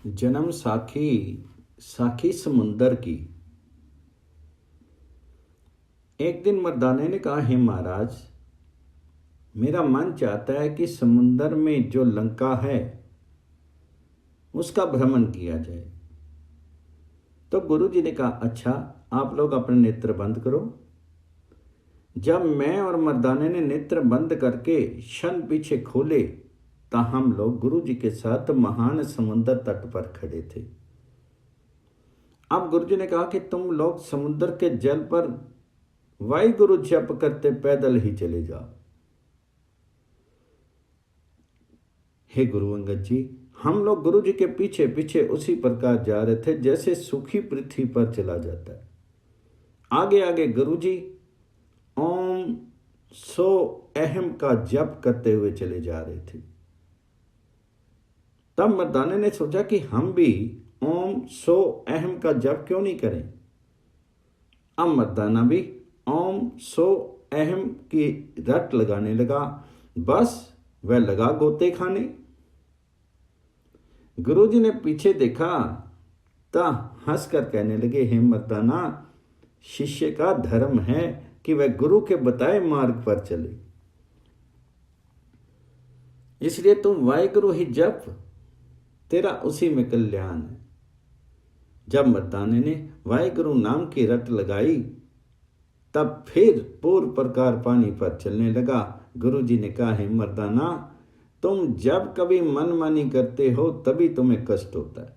जन्म साखी साखी समुंदर की। एक दिन मर्दाने ने कहा, हे महाराज, मेरा मन चाहता है कि समुंदर में जो लंका है उसका भ्रमण किया जाए। तो गुरु जी ने कहा, अच्छा, आप लोग अपने नेत्र बंद करो। जब मैं और मर्दाने ने नेत्र बंद करके क्षण पीछे खोले तो हम लोग गुरु जी के साथ महान समुद्र तट पर खड़े थे। अब गुरु जी ने कहा कि तुम लोग समुद्र के जल पर वाहिगुरु जप करते पैदल ही चले जाओ। हे गुरु अंगद जी, हम लोग गुरु जी के पीछे पीछे उसी प्रकार जा रहे थे जैसे सूखी पृथ्वी पर चला जाता है। आगे आगे गुरु जी ओम सो अहम का जप करते हुए चले जा रहे थे। तब मर्दाने ने सोचा कि हम भी ओम सो अहम का जप क्यों नहीं करें। अब मर्दाना भी ओम सो अहम की रट लगाने लगा। बस वह लगा गोते खाने। गुरुजी ने पीछे देखा तो हंसकर कहने लगे, हे मर्दाना, शिष्य का धर्म है कि वह गुरु के बताए मार्ग पर चले, इसलिए तुम वाहिगुरु ही जप, तेरा उसी में कल्याण है। जब मर्दाने ने वाहिगुरु नाम की रट लगाई तब फिर पूर्व प्रकार पानी पर चलने लगा। गुरु जी ने कहा, हे मर्दाना, तुम जब कभी मनमानी करते हो तभी तुम्हें कष्ट होता है।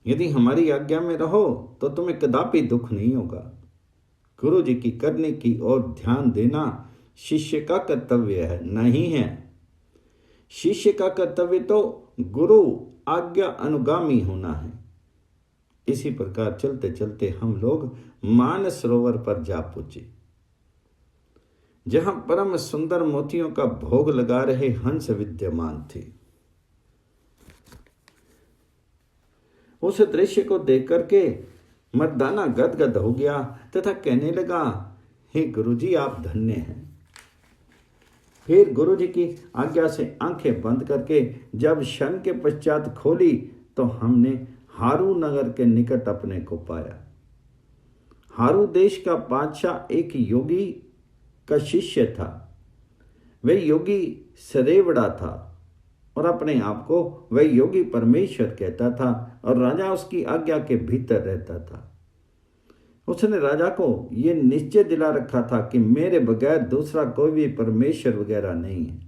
यदि हमारी आज्ञा में रहो तो तुम्हें कदापि दुख नहीं होगा। गुरु जी की करने की ओर ध्यान देना शिष्य का कर्तव्य है, नहीं है। शिष्य का कर्तव्य तो गुरु आज्ञा अनुगामी होना है। इसी प्रकार चलते चलते हम लोग मानस सरोवर पर जा पहुंचे, जहां परम सुंदर मोतियों का भोग लगा रहे हंस विद्यमान थे। उस दृश्य को देख करके मर्दाना गदगद हो गया तथा कहने लगा, हे गुरुजी, आप धन्य हैं। फिर गुरुजी की आज्ञा से आंखें बंद करके जब क्षण के पश्चात खोली तो हमने हारू नगर के निकट अपने को पाया। हारू देश का बादशाह एक योगी का शिष्य था। वह योगी सरेवड़ा था और अपने आप को वह योगी परमेश्वर कहता था और राजा उसकी आज्ञा के भीतर रहता था। उसने राजा को यह निश्चय दिला रखा था कि मेरे बगैर दूसरा कोई भी परमेश्वर वगैरह नहीं है।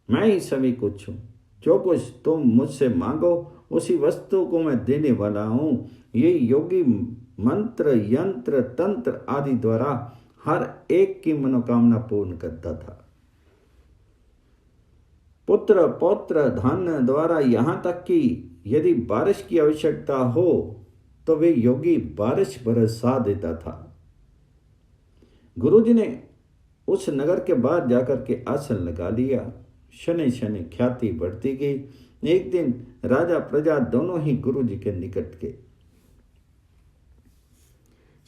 मैं ही सभी कुछ हूं। जो कुछ तुम मुझसे मांगो उसी वस्तु को मैं देने वाला हूं। ये योगी मंत्र, यंत्र, तंत्र आदि द्वारा हर एक की मनोकामना पूर्ण करता था। पुत्र, पौत्र, धन द्वारा यहां तक कि यदि बारिश की आवश्यकता हो तो वे योगी बारिश बरसा देता था। गुरुजी ने उस नगर के बाहर जाकर के आसन लगा लिया। शनि शनि ख्याति बढ़ती गई। एक दिन राजा प्रजा दोनों ही गुरु जी के निकट गए।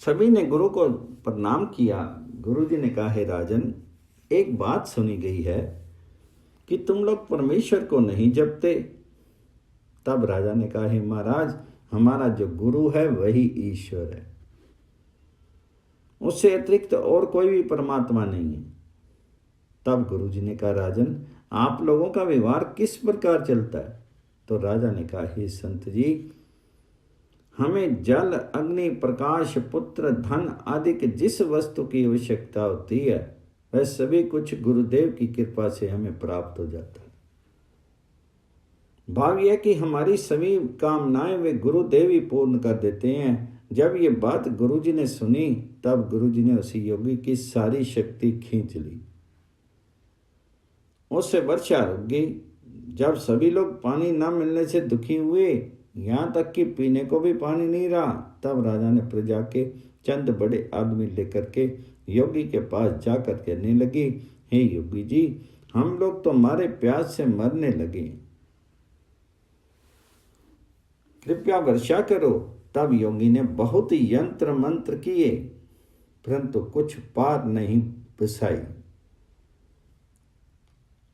सभी ने गुरु को प्रणाम किया। गुरु जी ने कहा, हे राजन, एक बात सुनी गई है कि तुम लोग परमेश्वर को नहीं जपते। तब राजा ने कहा, हे महाराज, हमारा जो गुरु है वही ईश्वर है, उससे अतिरिक्त और कोई भी परमात्मा नहीं है। तब गुरु जी ने कहा, राजन, आप लोगों का व्यवहार किस प्रकार चलता है? तो राजा ने कहा, हे संत जी, हमें जल, अग्नि, प्रकाश, पुत्र, धन आदि के जिस वस्तु की आवश्यकता होती है वह सभी कुछ गुरुदेव की कृपा से हमें प्राप्त हो जाता है। भाव यह कि हमारी सभी कामनाएं वे गुरुदेव ही पूर्ण कर देते हैं। जब ये बात गुरुजी ने सुनी तब गुरुजी ने उसी योगी की सारी शक्ति खींच ली। उससे वर्षा रुक गई। जब सभी लोग पानी न मिलने से दुखी हुए, यहाँ तक कि पीने को भी पानी नहीं रहा, तब राजा ने प्रजा के चंद बड़े आदमी लेकर के योगी के पास जाकर कहने लगी, हे योगी जी, हम लोग तो मारे प्यास से मरने लगे, कृपया वर्षा करो। तब योगी ने बहुत यंत्र मंत्र किए परंतु कुछ पार नहीं बसाई।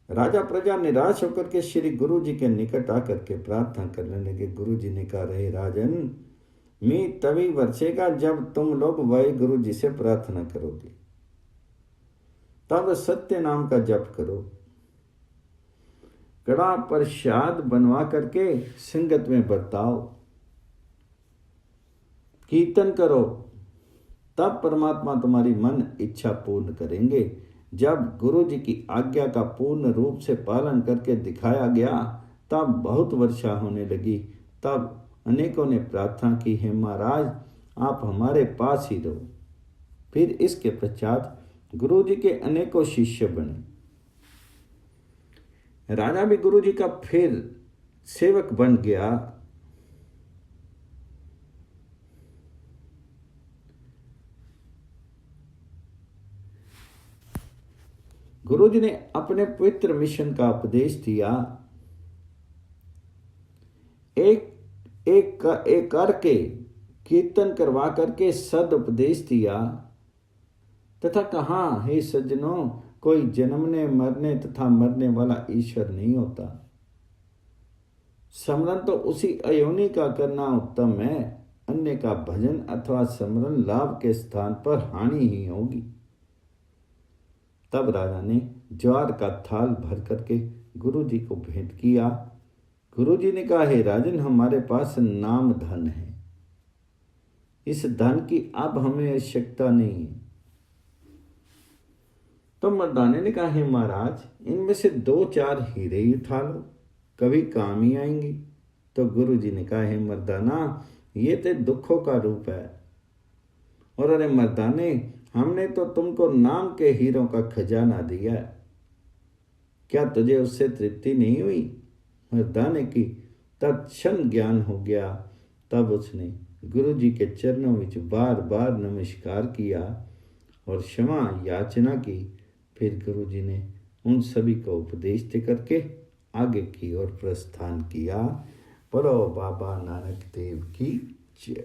राजा प्रजा निराश होकर के श्री गुरु जी के निकट आकर के प्रार्थना करने लगे। गुरु जी ने कहा, रहे राजन, मैं तभी वर्षेगा जब तुम लोग वही गुरु जी से प्रार्थना करोगे, तब सत्य नाम का जप करो, कड़ा प्रसाद बनवा करके संगत में बरताओ, कीर्तन करो, तब परमात्मा तुम्हारी मन इच्छा पूर्ण करेंगे। जब गुरु जी की आज्ञा का पूर्ण रूप से पालन करके दिखाया गया, तब बहुत वर्षा होने लगी। तब अनेकों ने प्रार्थना की, हे महाराज, आप हमारे पास ही रहो। फिर इसके पश्चात गुरु जी के अनेकों शिष्य बने। राजा भी गुरु जी का फिर सेवक बन गया। गुरु जी ने अपने पवित्र मिशन का उपदेश दिया, एक करके कीर्तन करवा करके सद उपदेश दिया तथा कहा, हे सज्जनों, कोई जन्मने मरने तथा मरने वाला ईश्वर नहीं होता। स्मरण तो उसी अयोनि का करना उत्तम है। अन्य का भजन अथवा स्मरण लाभ के स्थान पर हानि ही होगी। तब राजा ने ज्वार का थाल भर करके गुरु जी को भेंट किया। गुरु जी ने कहा, हे राजन, हमारे पास नाम धन है, इस धन की अब हमें आवश्यकता नहीं है। तो मर्दाने ने कहा, हे महाराज, इनमें से 2-4 हीरे ही उठा लो, कभी काम ही आएंगी। तो गुरु जी ने कहा, हे मर्दाना, ये तो दुखों का रूप है। और अरे मर्दाने, हमने तो तुमको नाम के हीरों का खजाना दिया है, क्या तुझे उससे तृप्ति नहीं हुई? मर्दाने की तत्क्षण ज्ञान हो गया। तब उसने गुरु जी के चरणों में बार बार नमस्कार किया और क्षमा याचना की। फिर गुरु जी ने उन सभी को उपदेश दे करके आगे की ओर प्रस्थान किया। बोलो बाबा नानक देव की जय।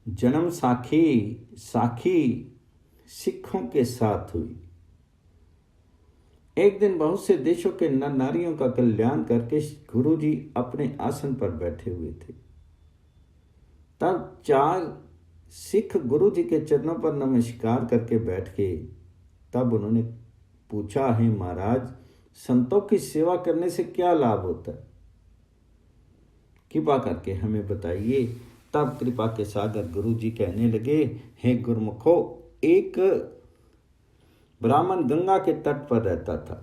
जन्म साखी सिखों के साथ हुई। एक दिन बहुत से देशों के नर नारियों का कल्याण करके गुरु जी अपने आसन पर बैठे हुए थे। तब 4 सिख गुरु जी के चरणों पर नमस्कार करके बैठ गए। तब उन्होंने पूछा, हे महाराज, संतों की सेवा करने से क्या लाभ होता है? कृपा करके हमें बताइए। तब कृपा के सागर गुरु जी कहने लगे, हे गुरुमुखो, एक ब्राह्मण गंगा के तट पर रहता था।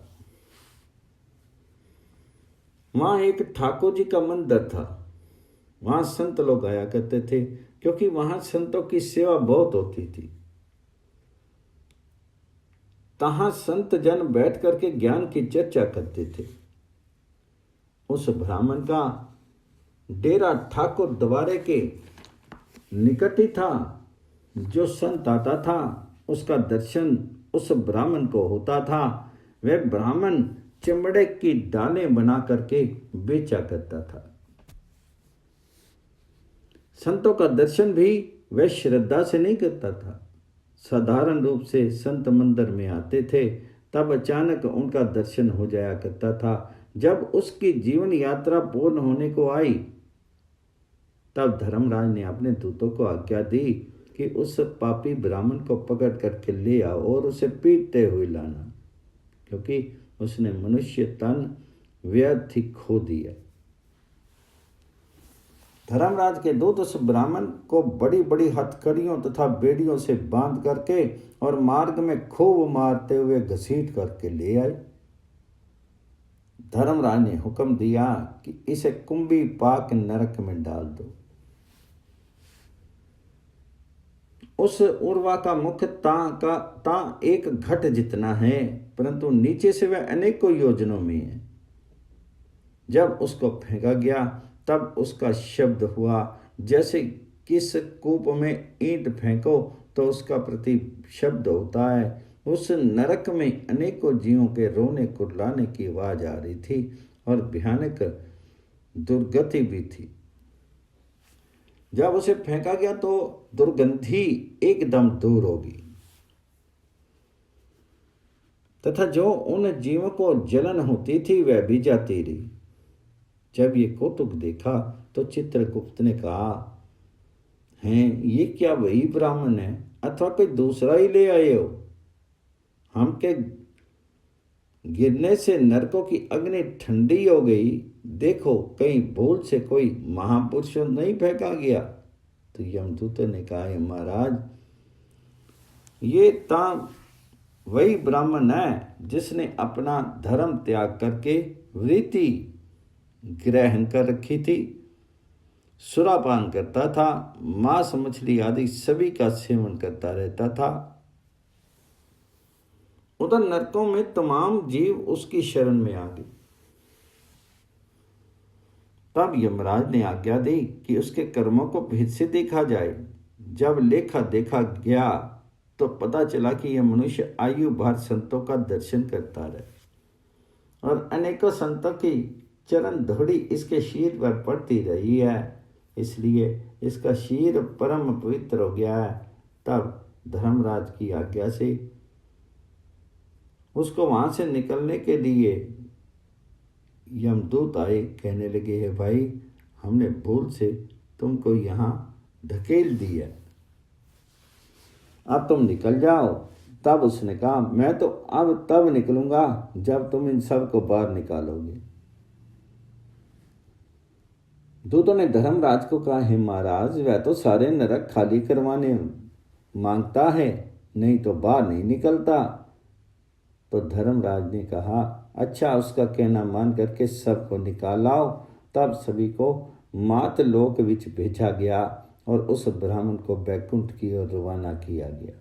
वहां एक ठाकुर जी का मंदिर था। वहां संत लोग आया करते थे, क्योंकि वहां संतों की सेवा बहुत होती थी। तहां संत जन बैठ करके ज्ञान की चर्चा करते थे। उस ब्राह्मण का डेरा ठाकुर द्वारे के निकट ही था। जो संत आता था उसका दर्शन उस ब्राह्मण को होता था। वह ब्राह्मण चमड़े की डालें बना करके बेचा करता था। संतों का दर्शन भी वह श्रद्धा से नहीं करता था। साधारण रूप से संत मंदिर में आते थे, तब अचानक उनका दर्शन हो जाया करता था। जब उसकी जीवन यात्रा पूर्ण होने को आई, तब धर्मराज ने अपने दूतों को आज्ञा दी कि उस पापी ब्राह्मण को पकड़ करके ले आओ और उसे पीटते हुए लाना, क्योंकि उसने मनुष्य तन व्यर्थ ही खो दिया। धर्मराज के दूत उस ब्राह्मण को बड़ी बड़ी हथकड़ियों तथा बेड़ियों से बांध करके और मार्ग में खूब मारते हुए घसीट करके ले आए। धर्मराज ने हुक्म दिया कि इसे कुंभी पाक नरक में डाल दो। उस उर्वा का मुख ता एक घट जितना है, परंतु नीचे से वह अनेकों योजनों में है। जब उसको फेंका गया, तब उसका शब्द हुआ जैसे किस कूप में ईंट फेंको तो उसका प्रति शब्द होता है। उस नरक में अनेकों जीवों के रोने कुर्लाने की आवाज आ रही थी और भयानक दुर्गति भी थी। जब उसे फेंका गया तो दुर्गंधी एकदम दूर होगी। तथा जो उन जीवों को जलन होती थी वह भी जाती रही। जब ये कौतुक देखा तो चित्रगुप्त ने कहा, हैं ये क्या वही ब्राह्मण है अथवा कोई दूसरा ही ले आए हो? हम के गिरने से नरकों की अग्नि ठंडी हो गई, देखो कहीं भूल से कोई महापुरुष नहीं फेंका गया। तो यमदूत ने कहा, महाराज ये ता वही ब्राह्मण है जिसने अपना धर्म त्याग करके वृत्ति ग्रहण कर रखी थी, सुरापान करता था, मांस मछली आदि सभी का सेवन करता रहता था। उधर नरकों में तमाम जीव उसकी शरण में आ गए। तब यमराज ने आज्ञा दी कि उसके कर्मों को भेद से देखा जाए। जब लेखा देखा गया तो पता चला कि यह मनुष्य आयु भर संतों का दर्शन करता रहे और अनेकों संतों की चरण धूड़ी इसके शीर पर पड़ती रही है, इसलिए इसका शीर परम पवित्र हो गया है। तब धर्मराज की आज्ञा से उसको वहां से निकलने के लिए यमदूत आए, कहने लगे, है भाई हमने भूल से तुमको यहाँ धकेल दिया, अब तुम निकल जाओ। तब उसने कहा, मैं तो अब तब निकलूंगा जब तुम इन सब को बाहर निकालोगे। दूतों ने धर्मराज को कहा, हे महाराज वह तो सारे नरक खाली करवाने मांगता है, नहीं तो बाहर नहीं निकलता। तो धर्मराज ने कहा, अच्छा उसका कहना मान करके सबको निकाल आओ। तब सभी को मात लोक विच भेजा गया और उस ब्राह्मण को बैकुंठ की ओर रवाना किया गया।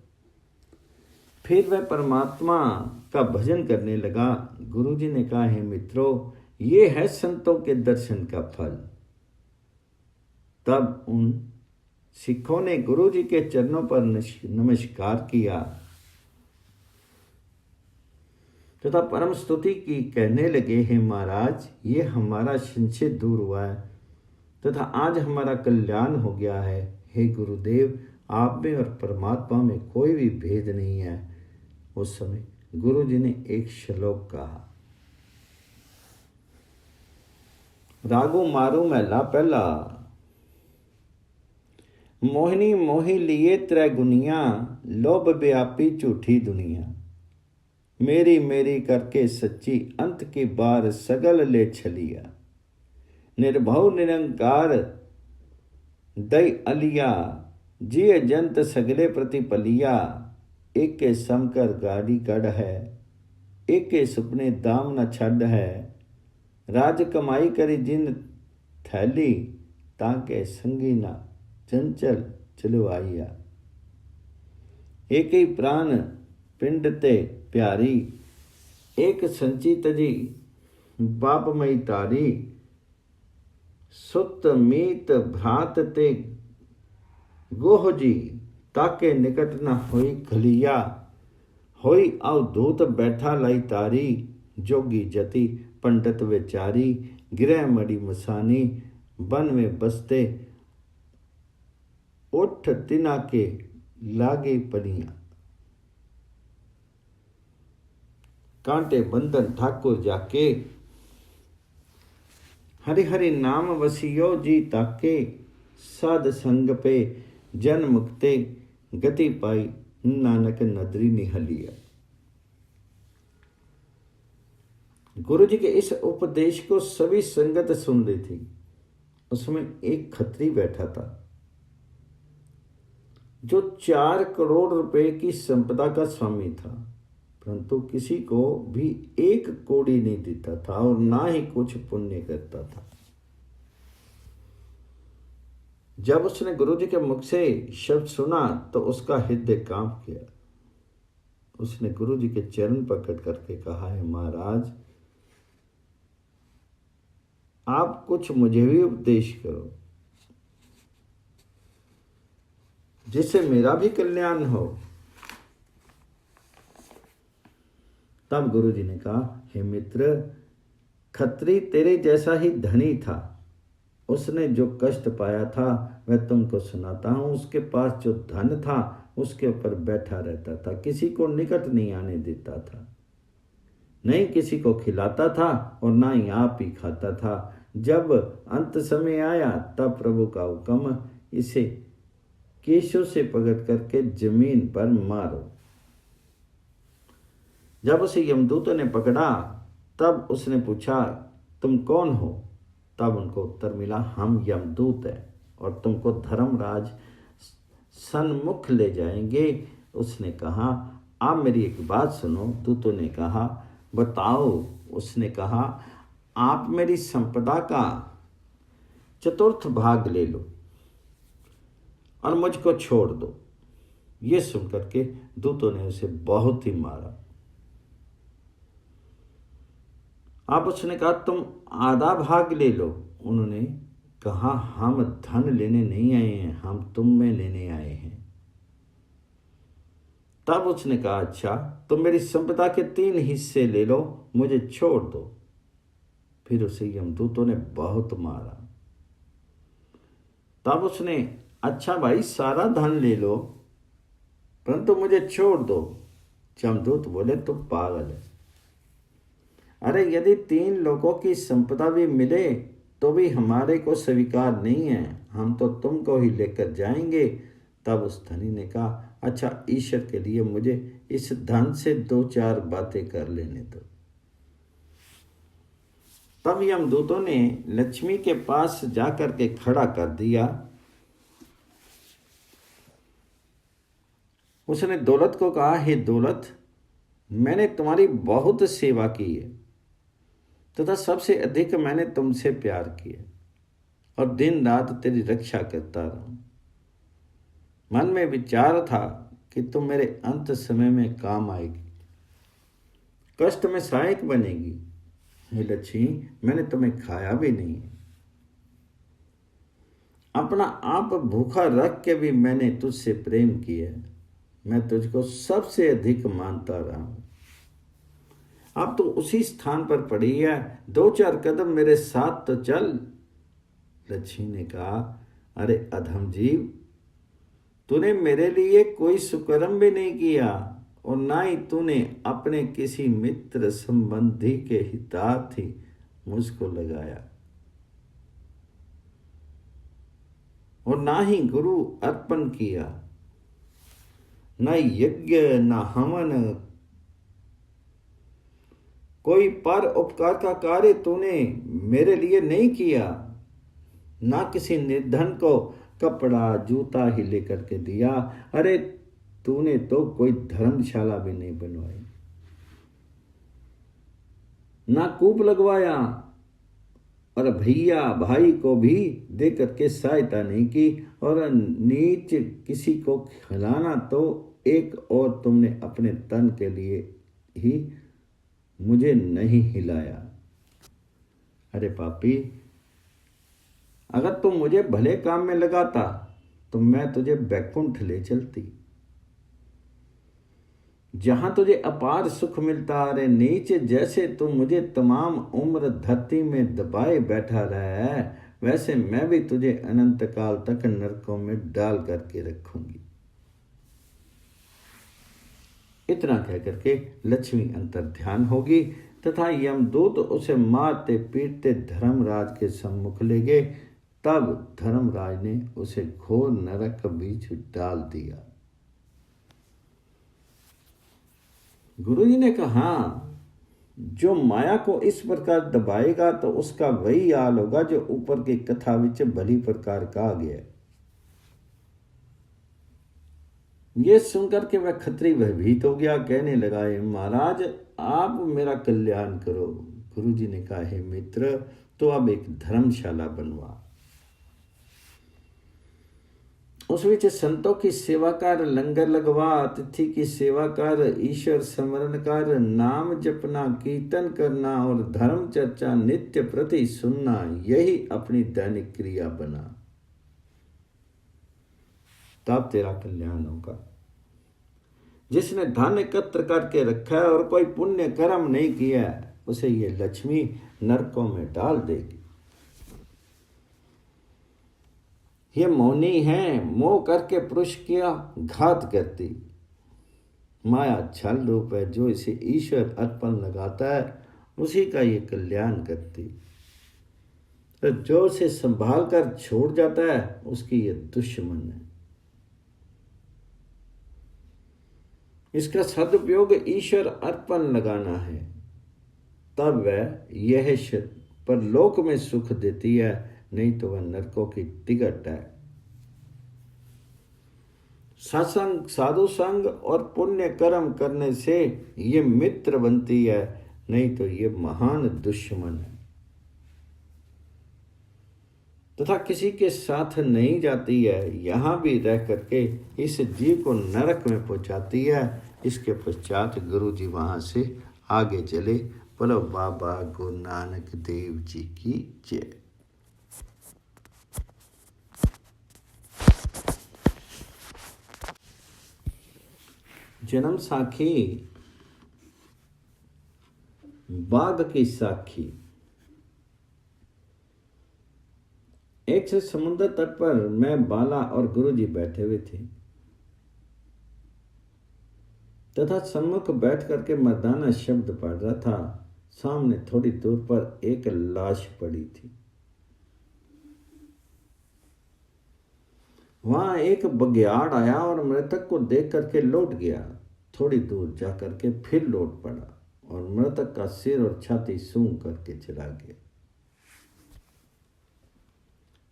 फिर वह परमात्मा का भजन करने लगा। गुरुजी ने कहा, हे मित्रों ये है संतों के दर्शन का फल। तब उन सिखों ने गुरुजी के चरणों पर नमस्कार किया तथा परम स्तुति की, कहने लगे, हे महाराज ये हमारा संशय दूर हुआ है तथा आज हमारा कल्याण हो गया है। हे गुरुदेव आप में और परमात्मा में कोई भी भेद नहीं है। उस समय गुरुजी ने एक श्लोक कहा। रागो मारू महला पहला। मोहिनी मोहि लिए त्रै गुनिया, लोभ व्यापी झूठी दुनिया। मेरी मेरी करके सच्ची, अंत की बार सगल ले छलिया। निर्भव निरंकार दई अलिया, जिय जंत सगले प्रतिपलिया। एक के समकर गाड़ी गढ़ है, एक के सुपने दाम न छड़ है। राज कमाई करी जिन थैली, ताके संगी ना चंचल चलवाइया। एक ही प्राण पिंड ते प्यारी, एक संची तजी बाप मई तारी। सुत मीत भ्रात ते गोह जी, ताके निकट न होई खलिया। होई अवधूत बैठा लाई तारी, जोगी जति पंडित विचारी। गृह मड़ी मसानी, वन में बसते उठ तिना के लागे पनिया। कांटे बंधन ठाकुर जाके, हरि हरि नाम वसियो जी ताके। साध संग पे जन मुक्ते, गति पाई नानक नदरी निहलिया। गुरु जी के इस उपदेश को सभी संगत सुन रही थी। उसमें एक खत्री बैठा था जो 4 करोड़ रुपए की संपदा का स्वामी था, परंतु किसी को भी 1 कौड़ी नहीं देता था और ना ही कुछ पुण्य करता था। जब उसने गुरु जी के मुख से शब्द सुना तो उसका हृदय कांप गया। उसने गुरु जी के चरण पकड़ करके कहा, है महाराज आप कुछ मुझे भी उपदेश करो जिससे मेरा भी कल्याण हो। तब गुरु जी ने कहा, हे मित्र खत्री तेरे जैसा ही धनी था, उसने जो कष्ट पाया था वह तुमको सुनाता हूं। उसके पास जो धन था उसके ऊपर बैठा रहता था, किसी को निकट नहीं आने देता था। नहीं किसी को खिलाता था और ना ही आप ही खाता था। जब अंत समय आया तब प्रभु का हुक्म, इसे केशों से पकड़ करके जमीन पर मारो। जब उसे यमदूतों ने पकड़ा तब उसने पूछा, तुम कौन हो? तब उनको उत्तर मिला, हम यमदूत हैं और तुमको धर्मराज सन्मुख ले जाएंगे। उसने कहा, आप मेरी एक बात सुनो। दूतों ने कहा, बताओ। उसने कहा, आप मेरी संपदा का चतुर्थ भाग ले लो और मुझको छोड़ दो। ये सुनकर के दूतों ने उसे बहुत ही मारा। अब उसने कहा, तुम आधा भाग ले लो। उन्होंने कहा, हम धन लेने नहीं आए हैं, हम तुम में लेने आए हैं। तब उसने कहा, अच्छा, तुम मेरी संपदा के 3 हिस्से ले लो, मुझे छोड़ दो। फिर उसे यमदूतों ने बहुत मारा। तब उसने, अच्छा भाई, सारा धन ले लो परंतु मुझे छोड़ दो। यमदूत बोले, तुम पागल है। अरे यदि 3 लोगों की संपदा भी मिले तो भी हमारे को स्वीकार नहीं है, हम तो तुमको ही लेकर जाएंगे। तब उस धनी ने कहा, अच्छा, ईश्वर के लिए मुझे इस धन से 2-4 बातें कर लेने दो। तब यमदूतों ने लक्ष्मी के पास जाकर के खड़ा कर दिया। उसने दौलत को कहा, हे दौलत, मैंने तुम्हारी बहुत सेवा की है तथा सबसे अधिक मैंने तुमसे प्यार किया और दिन रात तेरी रक्षा करता रहा। मन में विचार था कि तुम मेरे अंत समय में काम आएगी, कष्ट में सहायक बनेगी। हे लक्ष्मी, मैंने तुम्हें खाया भी नहीं, अपना आप भूखा रख के भी मैंने तुझसे प्रेम किया। मैं तुझको सबसे अधिक मानता रहा हूं। अब तो उसी स्थान पर पड़ी है, 2-4 कदम मेरे साथ तो चल। लक्ष्मी ने कहा, अरे अधम जीव, तूने मेरे लिए कोई सुकर्म भी नहीं किया और ना ही तूने अपने किसी मित्र संबंधी के हितार्थ ही मुझको लगाया और ना ही गुरु अर्पण किया, न यज्ञ न हवन, कोई पर उपकार का कार्य तूने मेरे लिए नहीं किया। ना किसी निर्धन को कपड़ा जूता ही लेकर के दिया। अरे तूने तो कोई धर्मशाला भी नहीं बनवाई, ना कूप लगवाया और भैया भाई को भी दे करके सहायता नहीं की, और नीच किसी को खिलाना तो एक, और तुमने अपने तन के लिए ही मुझे नहीं हिलाया। अरे पापी, अगर तुम मुझे भले काम में लगाता तो मैं तुझे बैकुंठ ले चलती, जहां तुझे अपार सुख मिलता। अरे नीच, जैसे तुम मुझे तमाम उम्र धरती में दबाए बैठा रहा है, वैसे मैं भी तुझे अनंत काल तक नरकों में डाल करके रखूंगी। इतना कह करके लक्ष्मी अंतर ध्यान होगी तथा यमदूत उसे मारते पीटते धर्मराज के सम्मुख ले गए। तब धर्मराज ने उसे घोर नरक बीच डाल दिया। गुरुजी ने कहा, जो माया को इस प्रकार दबाएगा तो उसका वही हाल होगा जो ऊपर की कथा विच भली प्रकार कहा गया। ये सुनकर के वह खत्री भयभीत हो गया, कहने लगा, महाराज आप मेरा कल्याण करो। गुरुजी ने कहा, हे मित्र, तो अब एक धर्मशाला बनवा, उस विच संतों की सेवा कर, लंगर लगवा, अतिथि की सेवा कर, ईश्वर स्मरण कर, नाम जपना, कीर्तन करना और धर्म चर्चा नित्य प्रति सुनना, यही अपनी दैनिक क्रिया बना, तब तेरा कल्याण होगा। जिसने धन एकत्र करके रखा है और कोई पुण्य कर्म नहीं किया है, उसे ये लक्ष्मी नरकों में डाल देगी। ये मौनी है, मोह करके पुरुष किया घात करती, माया छल रूप है, जो इसे ईश्वर अर्पण लगाता है उसी का ये कल्याण करती, तो जो उसे संभाल कर छोड़ जाता है उसकी ये दुश्मन है। इसका सदुपयोग ईश्वर अर्पण लगाना है, तब वह यह परलोक में सुख देती है, नहीं तो वह नरकों की टिकट है। सत्संग, साधु संग और पुण्य कर्म करने से ये मित्र बनती है, नहीं तो ये महान दुश्मन है, तथा किसी के साथ नहीं जाती है, यहाँ भी रह करके इस जीव को नरक में पहुंचाती है। इसके पश्चात गुरु जी वहाँ से आगे चले। बोलो बाबा गुरु नानक देव जी की जय। जन्म साखी बाघ की साखी। एक से समुद्र तट पर मैं, बाला और गुरुजी बैठे हुए थे तथा सम्मुख बैठ करके मर्दाना शब्द पढ़ रहा था। सामने थोड़ी दूर पर एक लाश पड़ी थी। वहां एक बघियाड़ आया और मृतक को देख करके लौट गया। थोड़ी दूर जा करके फिर लौट पड़ा और मृतक का सिर और छाती सूंघ करके चला गया।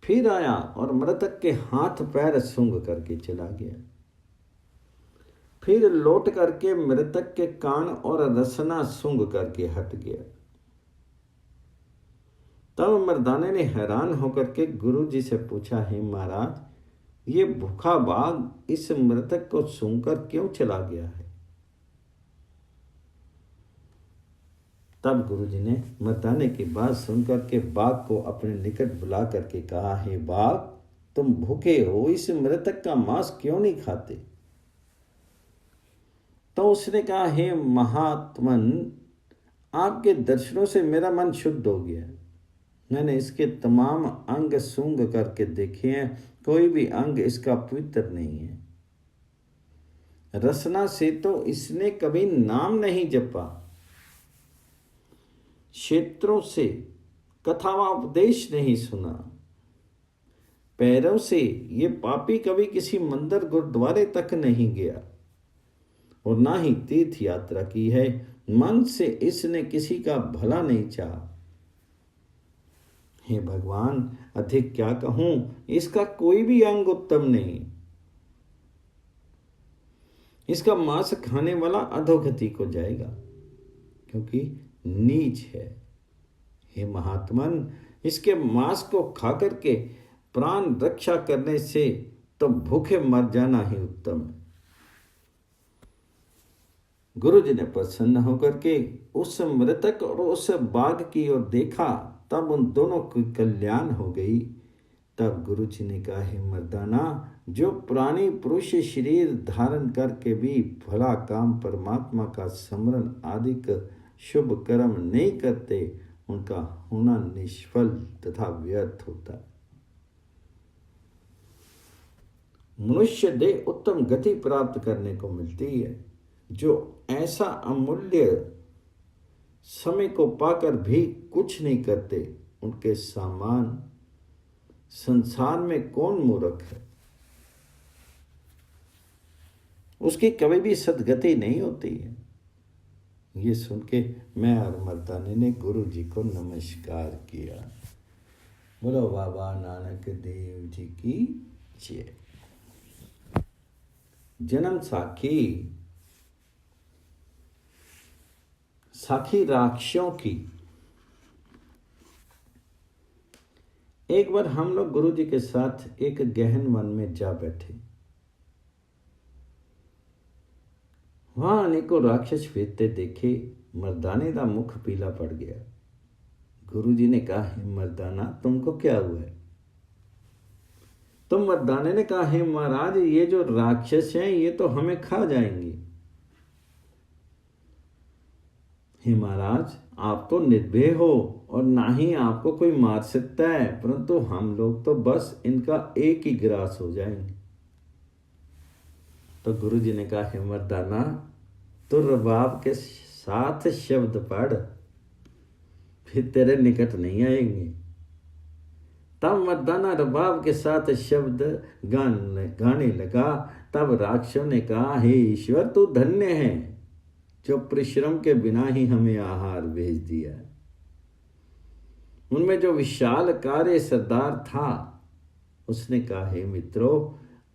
फिर आया और मृतक के हाथ पैर सूंघ करके चला गया। फिर लौट करके मृतक के कान और रसना सूंघ करके हट गया। तब मर्दाने ने हैरान होकर के गुरु जी से पूछा, हे महाराज, ये भूखा बाघ इस मृतक को सूंघकर क्यों चला गया है? तब गुरु जी ने मर्दाने की बात सुनकर के बाघ को अपने निकट बुला करके कहा, हे बाघ, तुम भूखे हो, इस मृतक का मांस क्यों नहीं खाते? तो उसने कहा, हे महात्मन, आपके दर्शनों से मेरा मन शुद्ध हो गया। मैंने इसके तमाम अंग सूंघ करके देखे हैं, कोई भी अंग इसका पवित्र नहीं है। रसना से तो इसने कभी नाम नहीं जपा। क्षेत्रों से कथा व उपदेश नहीं सुना। पैरों से ये पापी कभी किसी मंदिर गुरुद्वारे तक नहीं गया और ना ही तीर्थ यात्रा की है। मन से इसने किसी का भला नहीं चाहा। हे भगवान, अधिक क्या कहूं, इसका कोई भी अंग उत्तम नहीं। इसका मांस खाने वाला अधोगति को जाएगा, क्योंकि नीच है। हे महात्मन, इसके मांस को खा करके प्राण रक्षा करने से तो भूखे मर जाना ही उत्तम है। गुरु जी ने प्रसन्न होकर के उस मृतक और उस बाघ की ओर देखा। तब उन दोनों की कल्याण हो गई। तब गुरु जी ने कहा, हे मर्दाना, जो प्राणी पुरुष शरीर धारण करके भी भला काम, परमात्मा का स्मरण आदि का शुभ कर्म नहीं करते, उनका होना निष्फल तथा व्यर्थ होता। मनुष्य देह उत्तम गति प्राप्त करने को मिलती है। जो ऐसा अमूल्य समय को पाकर भी कुछ नहीं करते, उनके समान संसार में कौन मूर्ख है? उसकी कभी भी सदगति नहीं होती है। ये सुन के मैं और मर्दाने ने गुरु जी को नमस्कार किया। बोलो बाबा नानक देव जी की जय। जन्म साखी। साखी राक्षसों की। एक बार हम लोग गुरु जी के साथ एक गहन वन में जा बैठे। वहां अनेकों राक्षस फिरते देखे। मर्दाने का मुख पीला पड़ गया। गुरु जी ने कहा, हे मर्दाना, तुमको क्या हुआ है? तो मर्दाने ने कहा, हे महाराज, ये जो राक्षस हैं ये तो हमें खा जाएंगे। हे महाराज, आप तो निर्भय हो और ना ही आपको कोई मार सकता है, परंतु हम लोग तो बस इनका एक ही ग्रास हो जाएंगे। तो गुरु जी ने कहा, हे मर्दाना, तो रबाब के साथ शब्द पढ़, फिर तेरे निकट नहीं आएंगे। तब मर्दाना रबाब के साथ शब्द गाने लगा। तब राक्षसों ने कहा, हे ईश्वर तू धन्य है जो परिश्रम के बिना ही हमें आहार भेज दिया। उनमें जो विशाल कार्य सरदार था उसने कहा, हे मित्रों,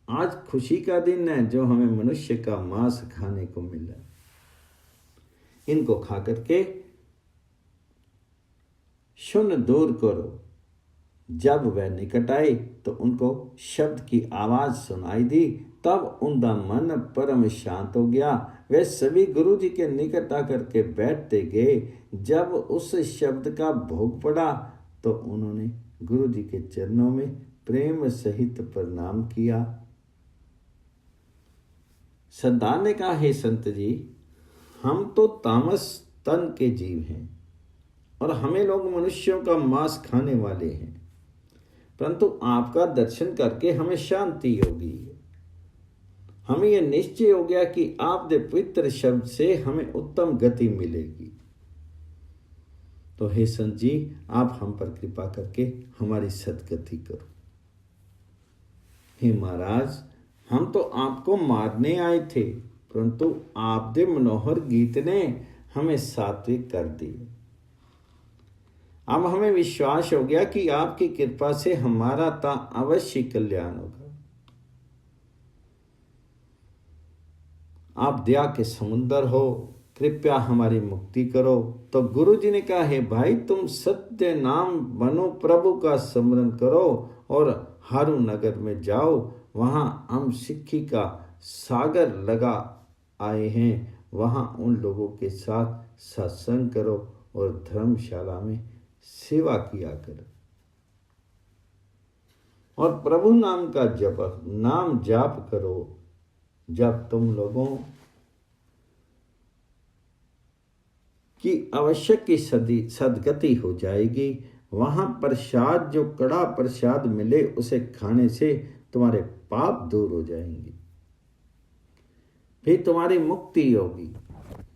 आज खुशी का दिन है जो हमें मनुष्य का मांस खाने को मिला। इनको खा करके शून्य दूर करो। जब वह निकट आए तो उनको शब्द की आवाज सुनाई दी। तब उनका मन परम शांत हो गया। वे सभी गुरु जी के निकट आकर के बैठते गए। जब उस शब्द का भोग पड़ा तो उन्होंने गुरु जी के चरणों में प्रेम सहित प्रणाम किया। सरदार ने कहा, हे संत जी, हम तो तामस तन के जीव हैं और हमें लोग मनुष्यों का मांस खाने वाले हैं, परंतु आपका दर्शन करके हमें शांति होगी। हमें यह निश्चय हो गया कि आपके पवित्र शब्द से हमें उत्तम गति मिलेगी। तो हे संत जी, आप हम पर कृपा करके हमारी सद्गति करो। हे महाराज, हम तो आपको मारने आए थे, परंतु आपके मनोहर गीत ने हमें सात्विक कर दिए। अब हमें विश्वास हो गया कि आपकी कृपा से हमारा ता अवश्य कल्याण होगा। आप दया के समुंदर हो, कृपया हमारी मुक्ति करो। तो गुरु जी ने कहा, हे भाई, तुम सत्य नाम बनो, प्रभु का स्मरण करो और हारू नगर में जाओ। वहां हम सिक्खी का सागर लगा आए हैं। वहां उन लोगों के साथ सत्संग करो और धर्मशाला में सेवा किया करो और प्रभु नाम का नाम जाप करो। जब तुम लोगों की आवश्यक की सदगति हो जाएगी, वहां प्रसाद, जो कड़ा प्रसाद मिले, उसे खाने से तुम्हारे पाप दूर हो जाएंगे, फिर तुम्हारी मुक्ति होगी।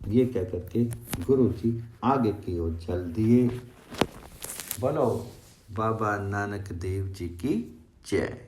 ये कह करके गुरु जी आगे की ओर चल दिए। बोलो बाबा नानक देव जी की जय।